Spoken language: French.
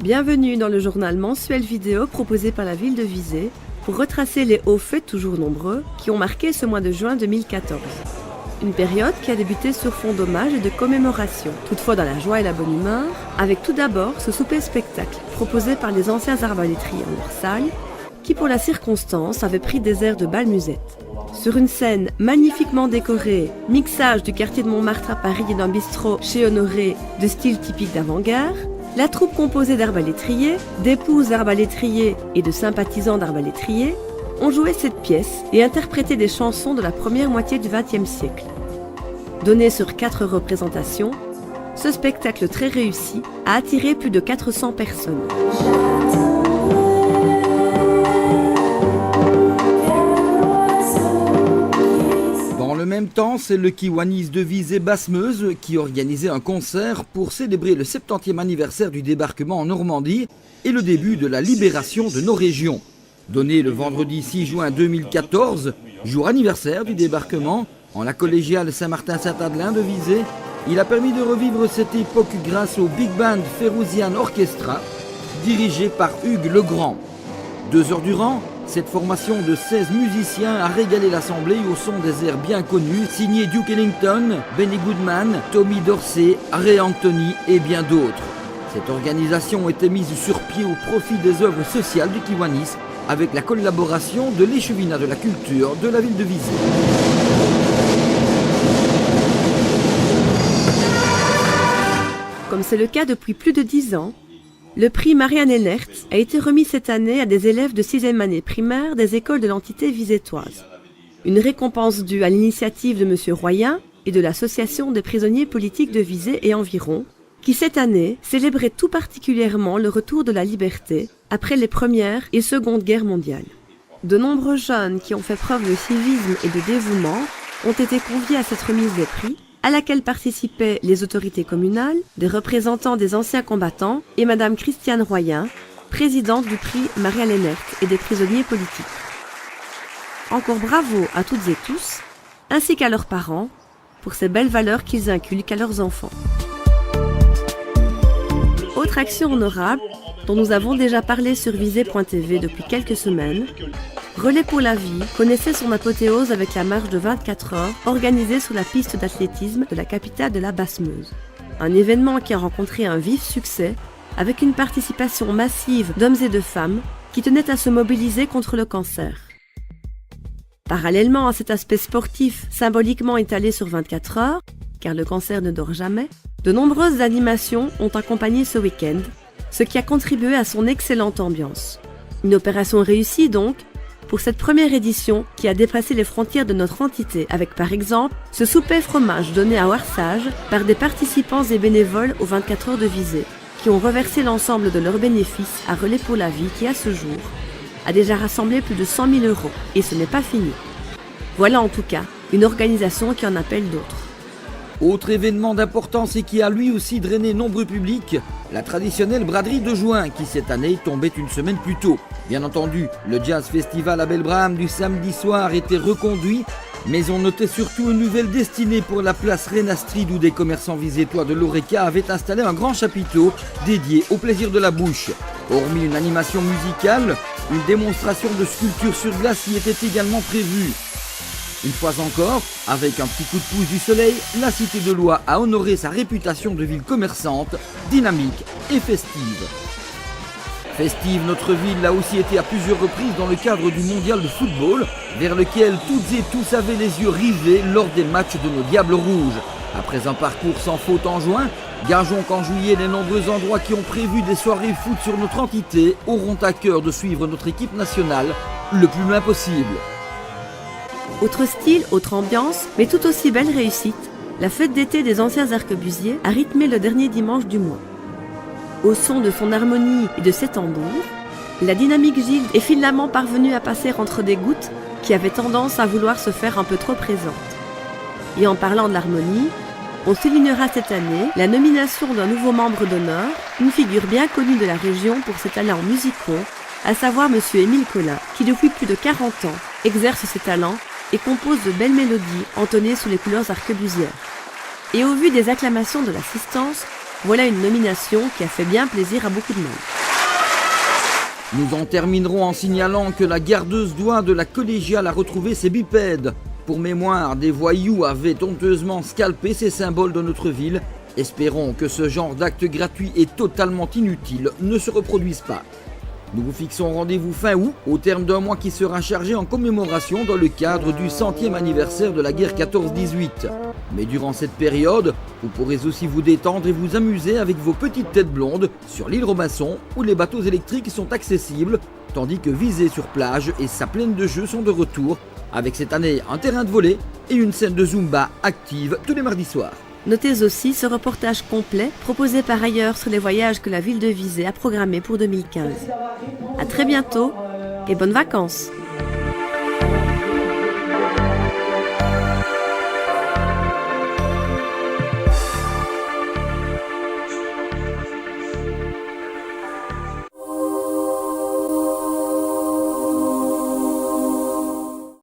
Bienvenue dans le journal mensuel vidéo proposé par la ville de Visé pour retracer les hauts faits toujours nombreux qui ont marqué ce mois de juin 2014. Une période qui a débuté sur fond d'hommage et de commémoration, toutefois dans la joie et la bonne humeur, avec tout d'abord ce souper-spectacle proposé par les anciens arbalétriers en Versailles, qui pour la circonstance avaient pris des airs de bal musette. Sur une scène magnifiquement décorée, mixage du quartier de Montmartre à Paris et d'un bistrot chez Honoré de style typique d'avant-garde, la troupe composée d'arbalétriers, d'épouses d'arbalétriers et de sympathisants d'arbalétriers ont joué cette pièce et interprété des chansons de la première moitié du XXe siècle. Donné sur 4 représentations, ce spectacle très réussi a attiré plus de 400 personnes. En même temps, c'est le Kiwanis de Visé-Basse-Meuse qui organisait un concert pour célébrer le 70e anniversaire du débarquement en Normandie et le début de la libération de nos régions. Donné le vendredi 6 juin 2014, jour anniversaire du débarquement, en la collégiale Saint-Martin-Saint-Adelin de Visé, il a permis de revivre cette époque grâce au Big Band Férouzian Orchestra, dirigé par Hugues Legrand. 2 heures durant, cette formation de 16 musiciens a régalé l'assemblée au son des airs bien connus, signés Duke Ellington, Benny Goodman, Tommy Dorsey, Ray Anthony et bien d'autres. Cette organisation était mise sur pied au profit des œuvres sociales du Kiwanis, avec la collaboration de l'échevinat de la culture de la ville de Visé. Comme c'est le cas depuis plus de 10 ans, le prix Marianne Enert a été remis cette année à des élèves de 6e année primaire des écoles de l'entité visétoise. Une récompense due à l'initiative de M. Royen et de l'Association des prisonniers politiques de Visé et environ, qui cette année célébrait tout particulièrement le retour de la liberté après les Premières et Secondes Guerres mondiales. De nombreux jeunes qui ont fait preuve de civisme et de dévouement ont été conviés à cette remise des prix, à laquelle participaient les autorités communales, des représentants des anciens combattants et Madame Christiane Royen, présidente du prix Marianne Enert et des prisonniers politiques. Encore bravo à toutes et tous, ainsi qu'à leurs parents, pour ces belles valeurs qu'ils inculquent à leurs enfants. Autre action honorable, dont nous avons déjà parlé sur Visé.tv depuis quelques semaines, Relais pour la vie connaissait son apothéose avec la marche de 24 heures organisée sur la piste d'athlétisme de la capitale de la Basse-Meuse. Un événement qui a rencontré un vif succès avec une participation massive d'hommes et de femmes qui tenaient à se mobiliser contre le cancer. Parallèlement à cet aspect sportif symboliquement étalé sur 24 heures, car le cancer ne dort jamais, de nombreuses animations ont accompagné ce week-end, ce qui a contribué à son excellente ambiance. Une opération réussie donc, pour cette première édition qui a dépassé les frontières de notre entité avec par exemple ce souper fromage donné à Warsage par des participants et bénévoles aux 24 heures de Visé qui ont reversé l'ensemble de leurs bénéfices à Relais pour la vie qui à ce jour a déjà rassemblé plus de 100 000 € et ce n'est pas fini. Voilà en tout cas une organisation qui en appelle d'autres. Autre événement d'importance et qui a lui aussi drainé nombreux publics, la traditionnelle braderie de juin qui cette année tombait une semaine plus tôt. Bien entendu, le Jazz Festival à Belbraham du samedi soir était reconduit, mais on notait surtout une nouvelle destinée pour la place Reine Astrid où des commerçants visétois de l'Oreca avaient installé un grand chapiteau dédié au plaisir de la bouche. Hormis une animation musicale, une démonstration de sculpture sur glace y était également prévue. Une fois encore, avec un petit coup de pouce du soleil, la Cité de Loie a honoré sa réputation de ville commerçante, dynamique et festive. Festive, notre ville a aussi été à plusieurs reprises dans le cadre du mondial de football, vers lequel toutes et tous avaient les yeux rivés lors des matchs de nos Diables Rouges. Après un parcours sans faute en juin, gageons qu'en juillet, les nombreux endroits qui ont prévu des soirées foot sur notre entité auront à cœur de suivre notre équipe nationale le plus loin possible. Autre style, autre ambiance, mais tout aussi belle réussite, la fête d'été des anciens arquebusiers a rythmé le dernier dimanche du mois. Au son de son harmonie et de ses tambours, la dynamique Gilles est finalement parvenue à passer entre des gouttes qui avaient tendance à vouloir se faire un peu trop présentes. Et en parlant de l'harmonie, on soulignera cette année la nomination d'un nouveau membre d'honneur, une figure bien connue de la région pour ses talents musicaux, à savoir M. Émile Collin, qui depuis plus de 40 ans exerce ses talents et compose de belles mélodies entonnées sous les couleurs arquebusières. Et au vu des acclamations de l'assistance, Voilà une nomination qui a fait bien plaisir à beaucoup de monde. Nous en terminerons en signalant que la gardeuse douane de la collégiale a retrouvé ses bipèdes. Pour mémoire, des voyous avaient honteusement scalpé ces symboles de notre ville. Espérons que ce genre d'acte gratuit et totalement inutile ne se reproduise pas. Nous vous fixons rendez-vous fin août, au terme d'un mois qui sera chargé en commémoration dans le cadre du 100e anniversaire de la guerre 14-18. Mais durant cette période, vous pourrez aussi vous détendre et vous amuser avec vos petites têtes blondes sur l'île Robinson où les bateaux électriques sont accessibles, tandis que Visé sur plage et sa plaine de jeux sont de retour, avec cette année un terrain de volley et une scène de Zumba active tous les mardis soirs. Notez aussi ce reportage complet proposé par ailleurs sur les voyages que la ville de Visé a programmés pour 2015. À très bientôt et bonnes vacances!